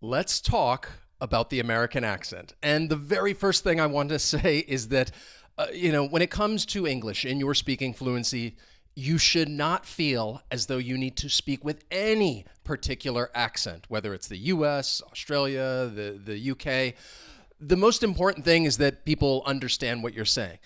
Let's talk about the American accent. And the very first thing I want to say is that, when it comes to English in your speaking fluency, you should not feel as though you need to speak with any particular accent, whether it's the US, Australia, the UK. The most important thing is that people understand what you're saying.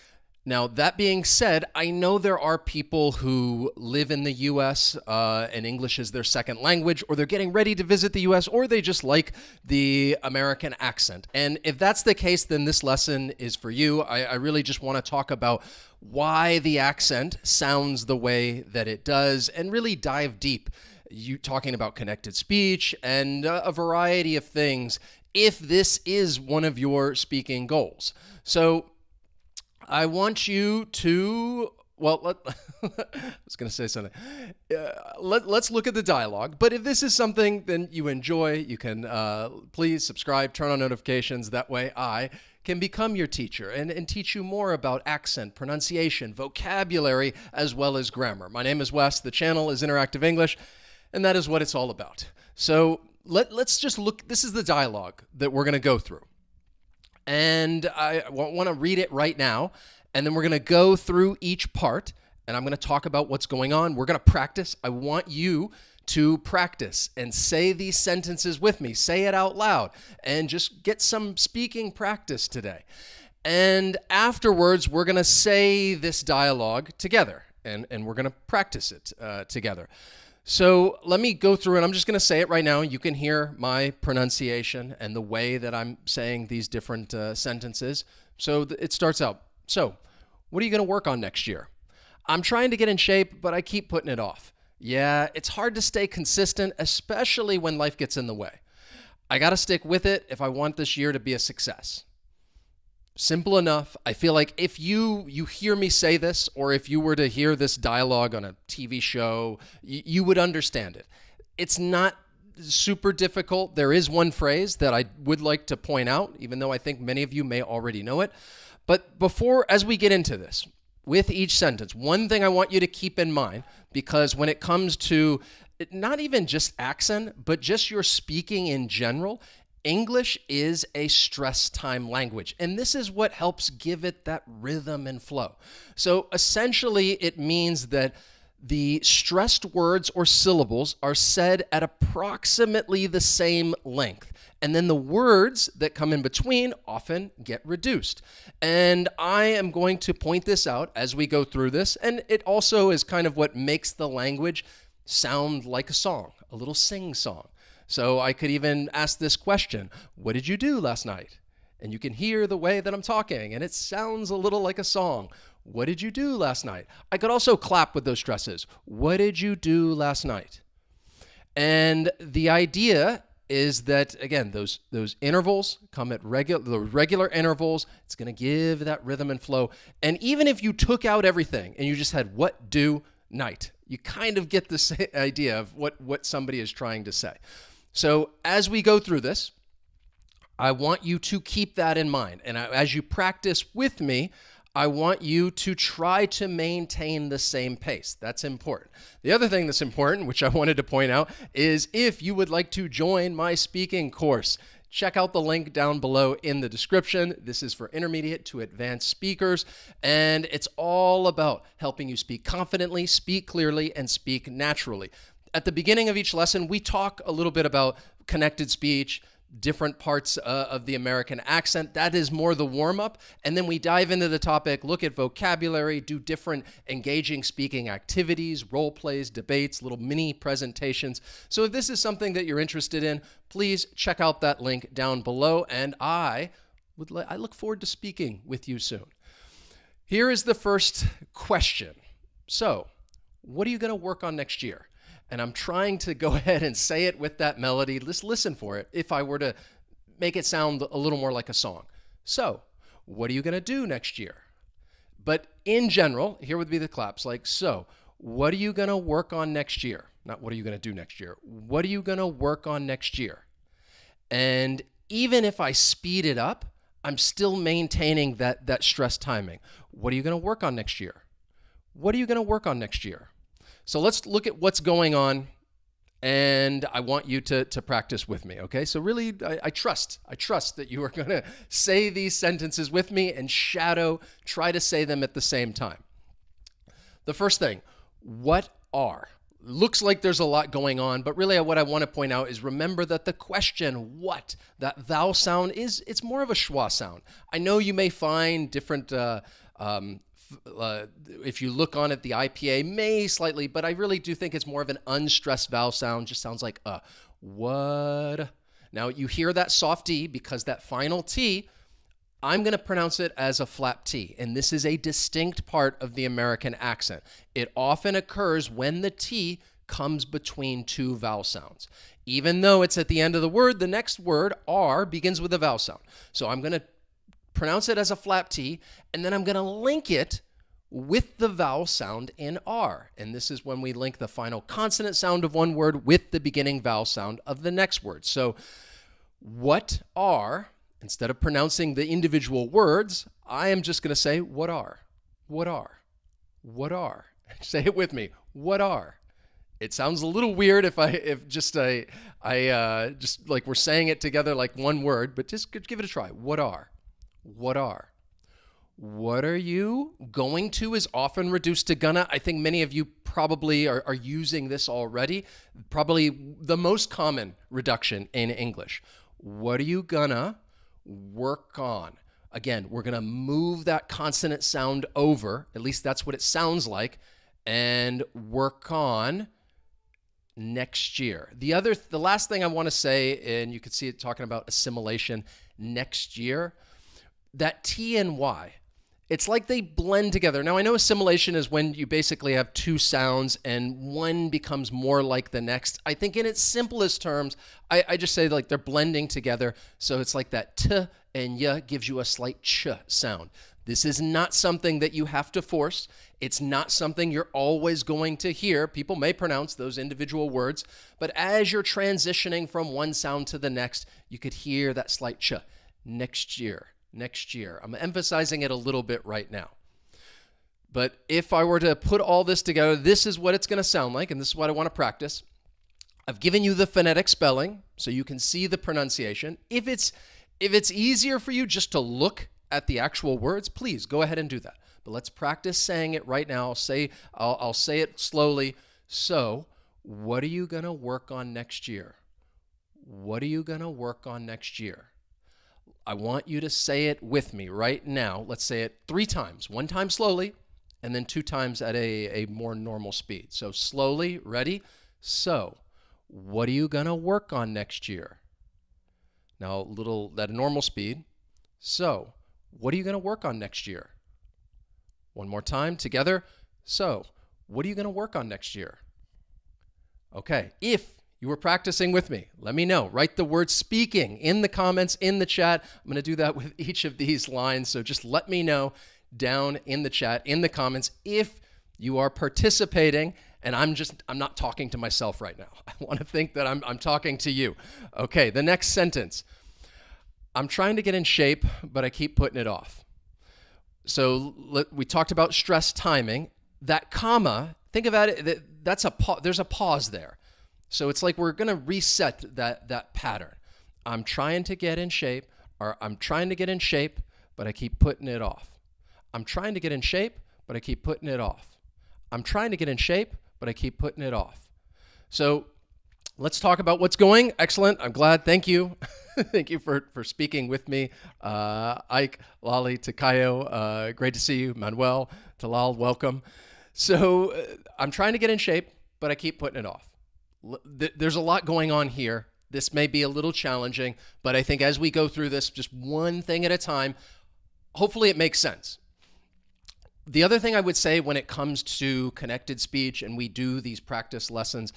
Now, that being said, I know there are people who live in the US and English is their second language, or they're getting ready to visit the US, or they just like the American accent. And if that's the case, then this lesson is for you. I really just want to talk about why the accent sounds the way that it does and really dive deep. You talking about connected speech and a variety of things if this is one of your speaking goals. So I want you to, I was going to say something. Let's look at the dialogue. But if this is something then you enjoy, you can please subscribe, turn on notifications. That way I can become your teacher and teach you more about accent, pronunciation, vocabulary, as well as grammar. My name is Wes. The channel is Interactive English, and that is what it's all about. So let's just look. This is the dialogue that we're going to go through. And I want to read it right now, and then we're going to go through each part, and I'm going to talk about what's going on. We're going to practice. I want you to practice and say these sentences with me. Say it out loud, and just get some speaking practice today. And afterwards, we're going to say this dialogue together, and we're going to practice it together. So let me go through, and I'm just going to say it right now. You can hear my pronunciation and the way that I'm saying these different sentences. So it starts out. So, what are you going to work on next year? I'm trying to get in shape, but I keep putting it off. Yeah, it's hard to stay consistent, especially when life gets in the way. I got to stick with it if I want this year to be a success. Simple enough. I feel like if you hear me say this, or if you were to hear this dialogue on a TV show, you would understand it. It's not super difficult. There is one phrase that I would like to point out, even though I think many of you may already know it. But as we get into this, with each sentence, one thing I want you to keep in mind, because when it comes to not even just accent, but just your speaking in general, English is a stress time language, and this is what helps give it that rhythm and flow. So essentially, it means that the stressed words or syllables are said at approximately the same length, and then the words that come in between often get reduced. And I am going to point this out as we go through this, and it also is kind of what makes the language sound like a song, a little sing-song. So I could even ask this question, what did you do last night? And you can hear the way that I'm talking, and it sounds a little like a song. What did you do last night? I could also clap with those stresses. What did you do last night? And the idea is that, again, those intervals come at regular intervals. It's going to give that rhythm and flow. And even if you took out everything and you just had what, do, night, you kind of get this idea of what somebody is trying to say. So as we go through this, I want you to keep that in mind. And as you practice with me, I want you to try to maintain the same pace. That's important. The other thing that's important, which I wanted to point out, is if you would like to join my speaking course, check out the link down below in the description. This is for intermediate to advanced speakers, and it's all about helping you speak confidently, speak clearly, and speak naturally. At the beginning of each lesson, we talk a little bit about connected speech, different parts of the American accent. That is more the warm-up. And then we dive into the topic, look at vocabulary, do different engaging speaking activities, role plays, debates, little mini presentations. So if this is something that you're interested in, please check out that link down below. And I look forward to speaking with you soon. Here is the first question. So, what are you going to work on next year? And I'm trying to go ahead and say it with that melody. Just listen for it if I were to make it sound a little more like a song. So, what are you going to do next year? But in general, here would be the claps, like, so, what are you going to work on next year? Not what are you going to do next year? What are you going to work on next year? And even if I speed it up, I'm still maintaining that stress timing. What are you going to work on next year? What are you going to work on next year? So let's look at what's going on And I want you to practice with me, okay? So really, I trust that you are going to say these sentences with me and try to say them at the same time. The first thing, what are? Looks like there's a lot going on, but really what I want to point out is remember that the question, what, that vowel sound it's more of a schwa sound. I know you may find different, if you look on it, the IPA may slightly, but I really do think it's more of an unstressed vowel sound. Just sounds like what. Now you hear that soft D because that final T, I'm going to pronounce it as a flap T, and this is a distinct part of the American accent. It often occurs when the T comes between two vowel sounds. Even though it's at the end of the word, the next word, R, begins with a vowel sound. So I'm going to pronounce it as a flap T, and then I'm going to link it with the vowel sound in R. And this is when we link the final consonant sound of one word with the beginning vowel sound of the next word. So what are... Instead of pronouncing the individual words, I am just going to say, what are? What are? What are? Say it with me. What are? It sounds a little weird if just like we're saying it together like one word, but just give it a try. What are? What are? What are you? Going to is often reduced to gonna. I think many of you probably are using this already. Probably the most common reduction in English. What are you gonna work on? Again, we're going to move that consonant sound over, at least that's what it sounds like, and work on next year. The last thing I want to say, and you can see it talking about assimilation next year, that T and Y, it's like they blend together. Now, I know assimilation is when you basically have two sounds and one becomes more like the next. I think in its simplest terms, I just say like they're blending together. So it's like that T and Y gives you a slight ch sound. This is not something that you have to force. It's not something you're always going to hear. People may pronounce those individual words, but as you're transitioning from one sound to the next, you could hear that slight ch. Next year. Next year. I'm emphasizing it a little bit right now. But if I were to put all this together, this is what it's going to sound like, and this is what I want to practice. I've given you the phonetic spelling, so you can see the pronunciation. If it's easier for you just to look at the actual words, please go ahead and do that. But let's practice saying it right now. I'll say it slowly. So, what are you going to work on next year? What are you going to work on next year? I want you to say it with me right now. Let's say it 3 times. 1 time slowly, and then 2 times at a more normal speed. So slowly, ready? So, what are you going to work on next year? Now, at a normal speed. So, what are you going to work on next year? One more time together. So, what are you going to work on next year? Okay, if you were practicing with me, let me know. Write the word speaking in the comments, in the chat. I'm going to do that with each of these lines. So just let me know down in the chat, in the comments, if you are participating. And I'm not talking to myself right now. I want to think that I'm talking to you. Okay, the next sentence. I'm trying to get in shape, but I keep putting it off. So we talked about stress timing. That comma, think about it, there's a pause there. So it's like we're going to reset that pattern. I'm trying to get in shape, or I'm trying to get in shape, but I keep putting it off. I'm trying to get in shape, but I keep putting it off. I'm trying to get in shape, but I keep putting it off. So let's talk about what's going. Excellent. I'm glad. Thank you. Thank you for speaking with me. Ike, Lali, Takayo, great to see you. Manuel, Talal, welcome. So I'm trying to get in shape, but I keep putting it off. There's a lot going on here. This may be a little challenging, but I think as we go through this, just one thing at a time, hopefully it makes sense. The other thing I would say when it comes to connected speech and we do these practice lessons,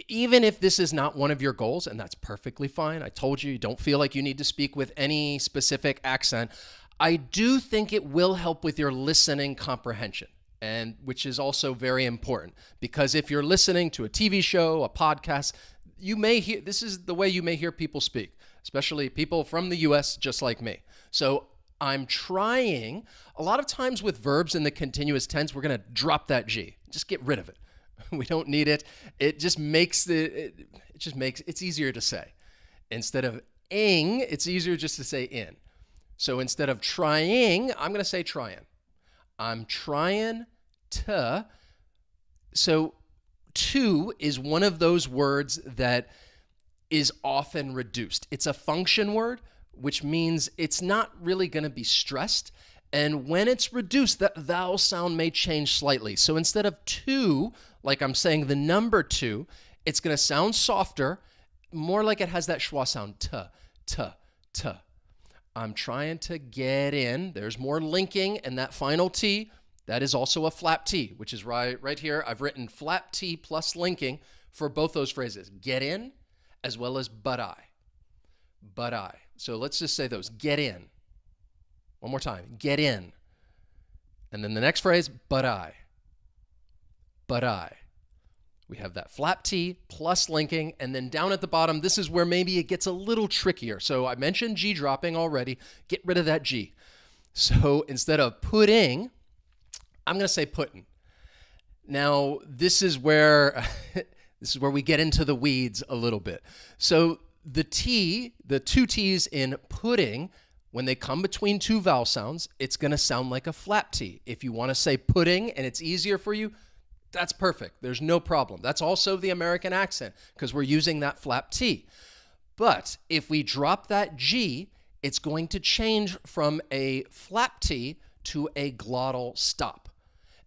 even if this is not one of your goals, and that's perfectly fine. I told you don't feel like you need to speak with any specific accent. I do think it will help with your listening comprehension. And which is also very important, because if you're listening to a TV show, a podcast, you may hear, this is the way you may hear people speak, especially people from the US just like me. So I'm trying, a lot of times with verbs in the continuous tense, we're going to drop that G, just get rid of it. We don't need it. It just makes it's easier to say. Instead of ing, it's easier just to say in. So instead of trying, I'm going to say trying. I'm trying to. So to is one of those words that is often reduced. It's a function word, which means it's not really going to be stressed. And when it's reduced, that vowel sound may change slightly. So instead of two, like I'm saying the number two, it's going to sound softer, more like it has that schwa sound, t. I'm trying to get in. There's more linking, and that final T, that is also a flap T, which is right here. I've written flap T plus linking for both those phrases, get in as well as but I. But I. So let's just say those, get in. One more time, get in. And then the next phrase, but I. But I. We have that flap T plus linking, and then down at the bottom, this is where maybe it gets a little trickier. So I mentioned G dropping already. Get rid of that G. So instead of putting, I'm going to say puttin'. Now, this is where we get into the weeds a little bit. So the T, the two T's in pudding, when they come between two vowel sounds, it's going to sound like a flap T. If you want to say pudding and it's easier for you, that's perfect. There's no problem. That's also the American accent because we're using that flap T. But if we drop that G, it's going to change from a flap T to a glottal stop.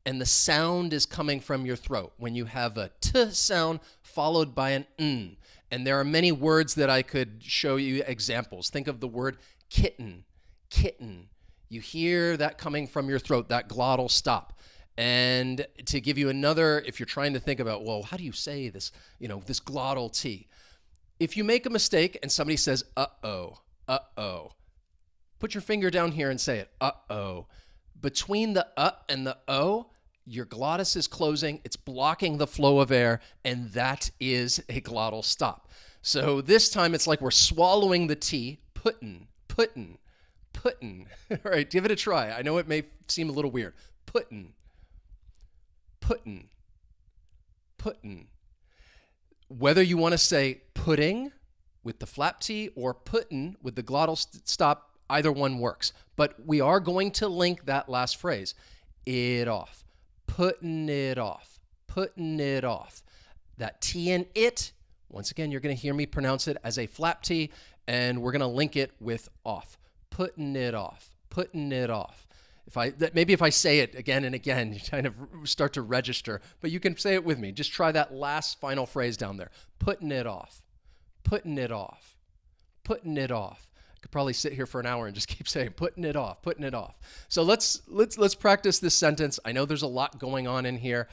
And the sound is coming from your throat when you have a T sound followed by an N. And there are many words that I could show you examples. Think of the word kitten, kitten. You hear that coming from your throat, that glottal stop. And to give you another, if you're trying to think about, well, how do you say this, this glottal T? If you make a mistake and somebody says, uh-oh, put your finger down here and say it, uh-oh. Between the and the o, your glottis is closing, it's blocking the flow of air, and that is a glottal stop. So this time it's like we're swallowing the T, puttin'. All right, give it a try. I know it may seem a little weird. Puttin'. Whether you want to say pudding with the flap T or puttin' with the glottal stop, either one works. But we are going to link that last phrase, it off, puttin' it off. That T in it, once again, you're going to hear me pronounce it as a flap T, and we're going to link it with off, puttin' it off. Maybe if I say it again and again, you kind of start to register, but you can say it with me. Just try that last final phrase down there. Putting it off. I could probably sit here for an hour and just keep saying putting it off. So let's practice this sentence. I know there's a lot going on in here.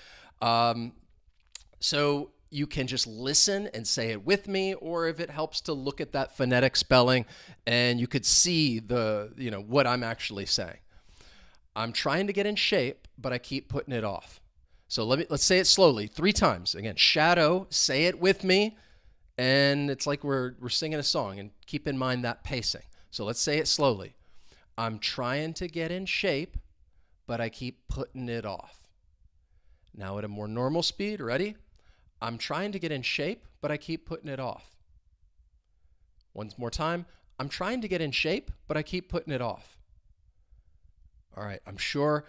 So you can just listen and say it with me, or if it helps to look at that phonetic spelling and you could see what I'm actually saying. I'm trying to get in shape, but I keep putting it off. So let's say it slowly 3 times. Again, shadow, say it with me, and it's like we're singing a song, and keep in mind that pacing. So let's say it slowly. I'm trying to get in shape, but I keep putting it off. Now at a more normal speed, ready? I'm trying to get in shape, but I keep putting it off. One more time. I'm trying to get in shape, but I keep putting it off. All right, I'm sure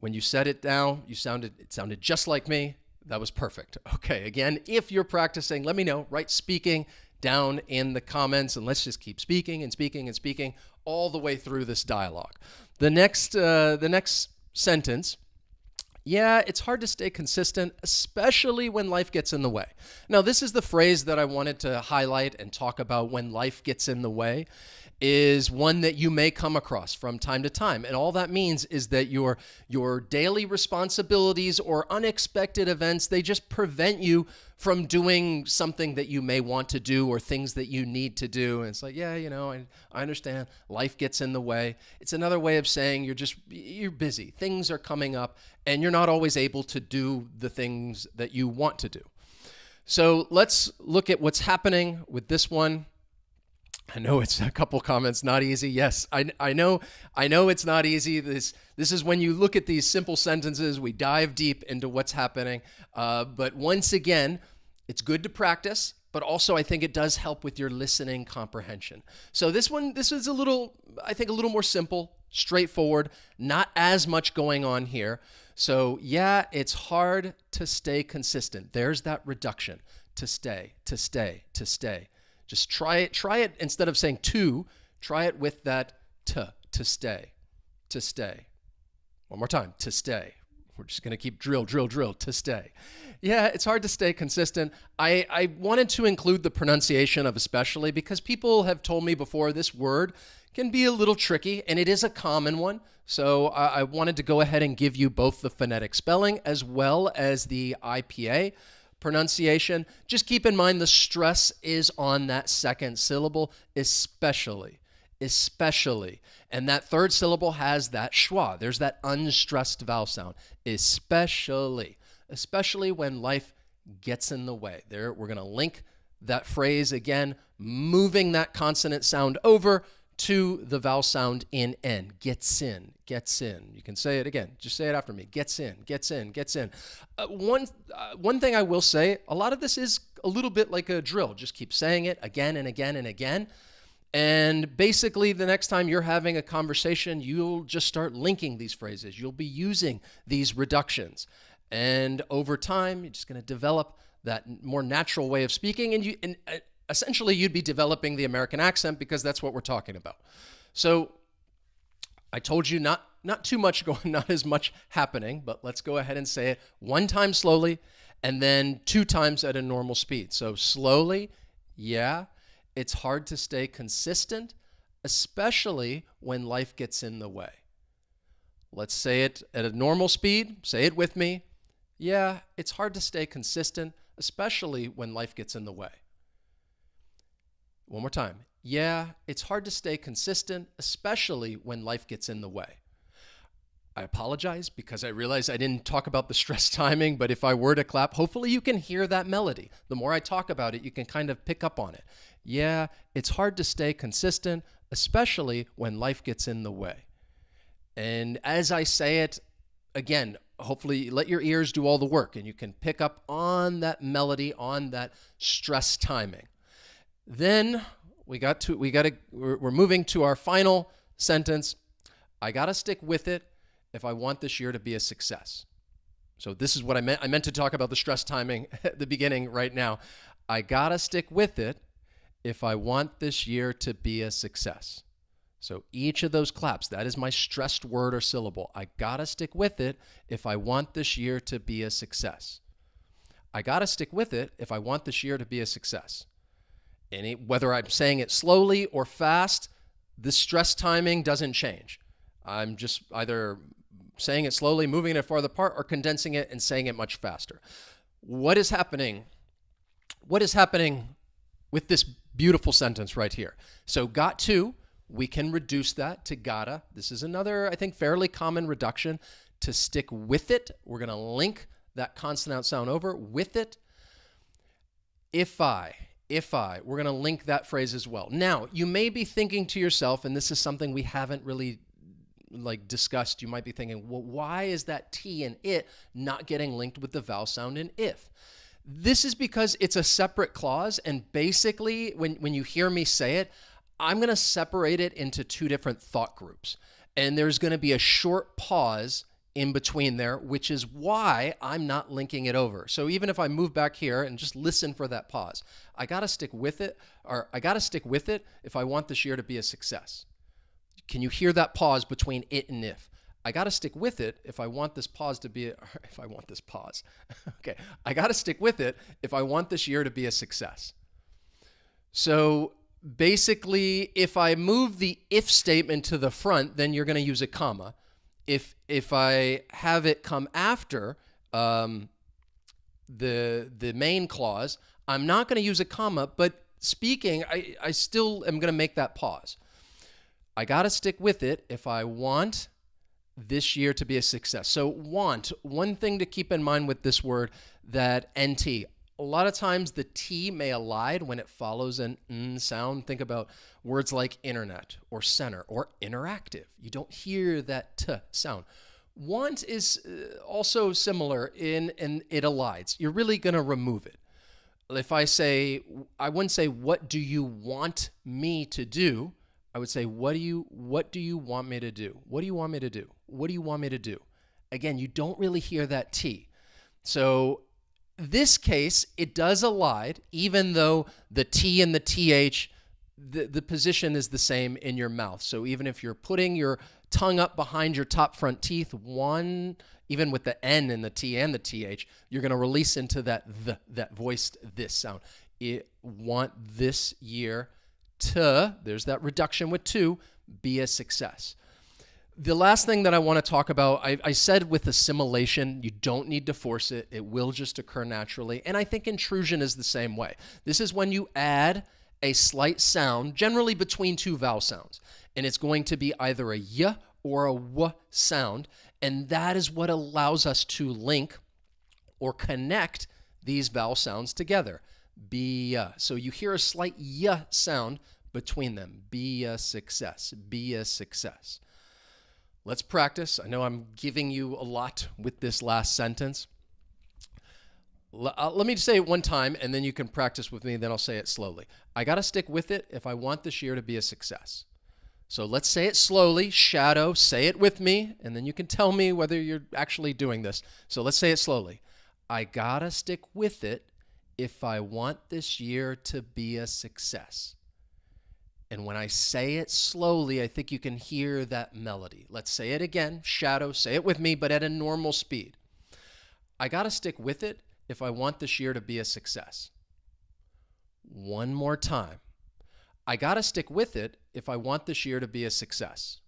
when you said it down, it sounded just like me. That was perfect. Okay, again, if you're practicing, let me know. Write speaking down in the comments, and let's just keep speaking all the way through this dialogue. The next sentence, yeah, it's hard to stay consistent, especially when life gets in the way. Now, this is the phrase that I wanted to highlight and talk about when life gets in the way. Is one that you may come across from time to time. And all that means is that your daily responsibilities or unexpected events, they just prevent you from doing something that you may want to do or things that you need to do. And it's like, yeah, I understand. Life gets in the way. It's another way of saying you're busy. Things are coming up and you're not always able to do the things that you want to do. So let's look at what's happening with this one. I know it's a couple comments, not easy. Yes, I know it's not easy. This is when you look at these simple sentences, we dive deep into what's happening. But once again, it's good to practice, but also I think it does help with your listening comprehension. So this is a little more simple, straightforward, not as much going on here. So yeah, it's hard to stay consistent. There's that reduction. To stay, to stay, to stay. Just try it instead of saying to, try it with that to stay, to stay. One more time, to stay. We're just going to keep drill, to stay. Yeah, it's hard to stay consistent. I wanted to include the pronunciation of especially because people have told me before this word can be a little tricky, and it is a common one. So I wanted to go ahead and give you both the phonetic spelling as well as the IPA pronunciation. Just keep in mind the stress is on that second syllable, especially. And that third syllable has that schwa. There's that unstressed vowel sound, especially when life gets in the way. There, we're going to link that phrase again, moving that consonant sound over to the vowel sound in N. Gets in. You can say it again. Just say it after me. Gets in. One thing I will say, a lot of this is a little bit like a drill. Just keep saying it again and again and again. And basically, the next time you're having a conversation, you'll just start linking these phrases. You'll be using these reductions. And over time, you're just going to develop that more natural way of speaking. And essentially, you'd be developing the American accent because that's what we're talking about. So I told you not too much going, not as much happening, but let's go ahead and say it one time slowly and then 2 times at a normal speed. So slowly, yeah, it's hard to stay consistent, especially when life gets in the way. Let's say it at a normal speed. Say it with me. Yeah, it's hard to stay consistent, especially when life gets in the way. One more time. Yeah, it's hard to stay consistent, especially when life gets in the way. I apologize because I realize I didn't talk about the stress timing, but if I were to clap, hopefully you can hear that melody. The more I talk about it, you can kind of pick up on it. Yeah, it's hard to stay consistent, especially when life gets in the way. And as I say it, again, hopefully let your ears do all the work and you can pick up on that melody, on that stress timing. Then we're moving to our final sentence. I got to stick with it if I want this year to be a success. So this is what I meant. I meant to talk about the stress timing at the beginning right now. I got to stick with it if I want this year to be a success. So each of those claps, that is my stressed word or syllable. I got to stick with it if I want this year to be a success. I got to stick with it if I want this year to be a success. Whether I'm saying it slowly or fast, the stress timing doesn't change. I'm just either saying it slowly, moving it farther apart, or condensing it and saying it much faster. What is happening? What is happening with this beautiful sentence right here? So got to, we can reduce that to gotta. This is another, I think, fairly common reduction. To stick with it, we're going to link that consonant sound over with it. If I, we're going to link that phrase as well. Now, you may be thinking to yourself, and this is something we haven't really discussed, you might be thinking, well, why is that T in it not getting linked with the vowel sound in if? This is because it's a separate clause, and basically, when you hear me say it, I'm going to separate it into 2 different thought groups, and there's going to be a short pause in between there, which is why I'm not linking it over. So even if I move back here and just listen for that pause, I got to stick with it, or I got to stick with it if I want this year to be a success. Can you hear that pause between it and if? I got to stick with it if I want this pause to be, if I want this pause. Okay, I got to stick with it if I want this year to be a success. So basically, if I move the if statement to the front, then you're going to use a comma. If I have it come after the main clause, I'm not going to use a comma, but speaking, I still am going to make that pause. I got to stick with it if I want this year to be a success. So want, one thing to keep in mind with this word, that NT, A lot of times the T may elide when it follows an N sound. Think about words like internet or center or interactive. You don't hear that T sound. Want is also similar in it elides. You're really going to remove it. If I wouldn't say, what do you want me to do? I would say, what do you want me to do? What do you want me to do? What do you want me to do? Again, you don't really hear that T. So this case, it does elide, even though the T and the TH, the position is the same in your mouth. So even if you're putting your tongue up behind your top front teeth, even with the N and the T and the TH, you're going to release into that voiced this sound. It want this year to, there's that reduction with to, be a success. The last thing that I want to talk about, I said with assimilation, you don't need to force it. It will just occur naturally. And I think intrusion is the same way. This is when you add a slight sound, generally between two vowel sounds. And it's going to be either a y or a w sound. And that is what allows us to link or connect these vowel sounds together. Be, so you hear a slight y sound between them. Be a success. Be a success. Let's practice. I know I'm giving you a lot with this last sentence. Let me say it one time, and then you can practice with me, then I'll say it slowly. I got to stick with it if I want this year to be a success. So let's say it slowly. Shadow, say it with me, and then you can tell me whether you're actually doing this. So let's say it slowly. I got to stick with it if I want this year to be a success. And when I say it slowly, I think you can hear that melody. Let's say it again. Shadow, say it with me, but at a normal speed. I got to stick with it if I want this year to be a success. One more time. I got to stick with it if I want this year to be a success.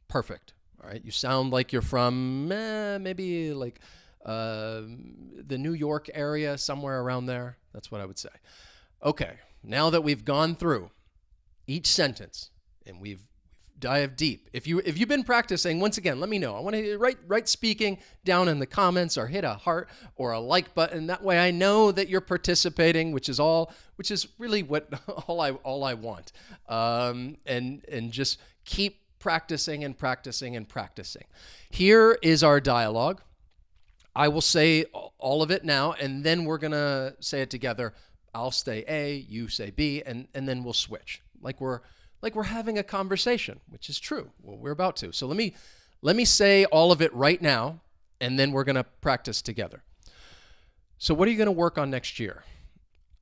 Perfect. All right. You sound like you're from maybe like the New York area, somewhere around there. That's what I would say. Okay. Now that we've gone through each sentence and we've dived deep. If you've been practicing, once again, let me know. I want to write speaking down in the comments or hit a heart or a like button. That way I know that you're participating, which is really what all I want. And just keep practicing and practicing and practicing. Here is our dialogue. I will say all of it now, and then we're going to say it together. I'll say A, you say B, and then we'll switch. Like we're having a conversation, which is true. Well, we're about to. So let me say all of it right now, and then we're going to practice together. So what are you going to work on next year?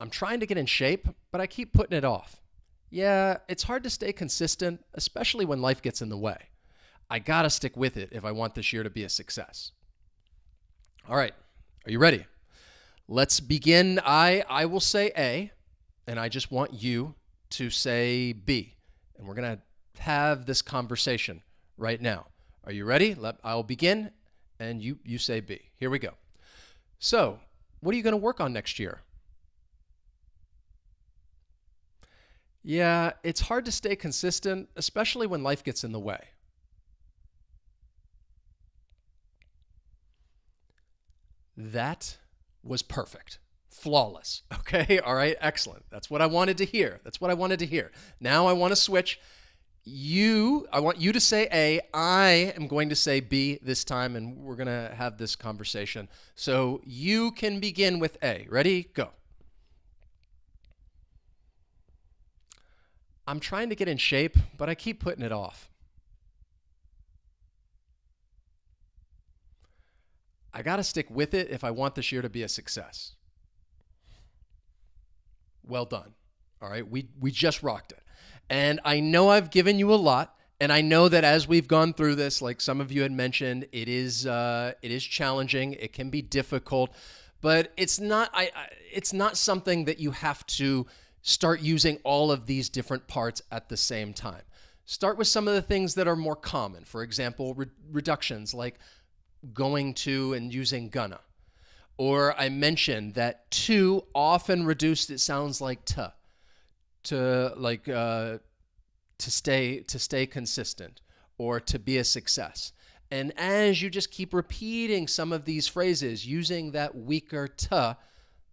I'm trying to get in shape, but I keep putting it off. Yeah, it's hard to stay consistent, especially when life gets in the way. I got to stick with it if I want this year to be a success. All right. Are you ready? Let's begin. I will say A, and I just want you to say B. And we're going to have this conversation right now. Are you ready? I'll begin, and you say B. Here we go. So, what are you going to work on next year? Yeah, it's hard to stay consistent, especially when life gets in the way. That was perfect. Flawless. Okay? All right? Excellent. That's what I wanted to hear. Now I want to switch. I want you to say A. I am going to say B this time, and we're going to have this conversation. So you can begin with A. Ready? Go. I'm trying to get in shape, but I keep putting it off. I got to stick with it if I want this year to be a success. Well done. All right, we just rocked it. And I know I've given you a lot, and I know that as we've gone through this, like some of you had mentioned, it is challenging. It can be difficult, but it's not something that you have to start using all of these different parts at the same time. Start with some of the things that are more common. For example, reductions like going to and using gonna. Or I mentioned that to often reduced, it sounds like to stay consistent or to be a success. And as you just keep repeating some of these phrases using that weaker to,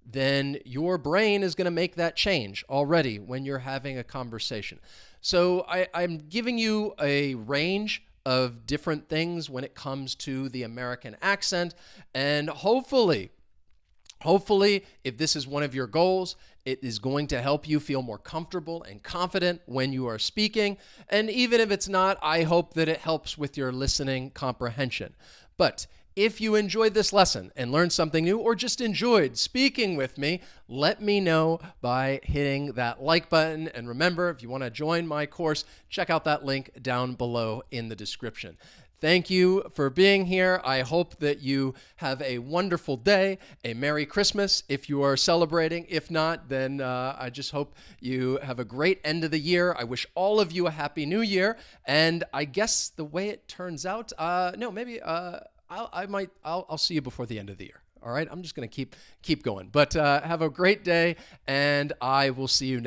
then your brain is going to make that change already when you're having a conversation. So I'm giving you a range of different things when it comes to the American accent, and hopefully, if this is one of your goals, it is going to help you feel more comfortable and confident when you are speaking. And even if it's not, I hope that it helps with your listening comprehension. But if you enjoyed this lesson and learned something new, or just enjoyed speaking with me, let me know by hitting that like button. And remember, if you want to join my course, check out that link down below in the description. Thank you for being here. I hope that you have a wonderful day, a Merry Christmas if you are celebrating. If not, then I just hope you have a great end of the year. I wish all of you a Happy New Year. And I guess the way it turns out, maybe I'll see you before the end of the year. All right, I'm just going to keep going. But have a great day, and I will see you next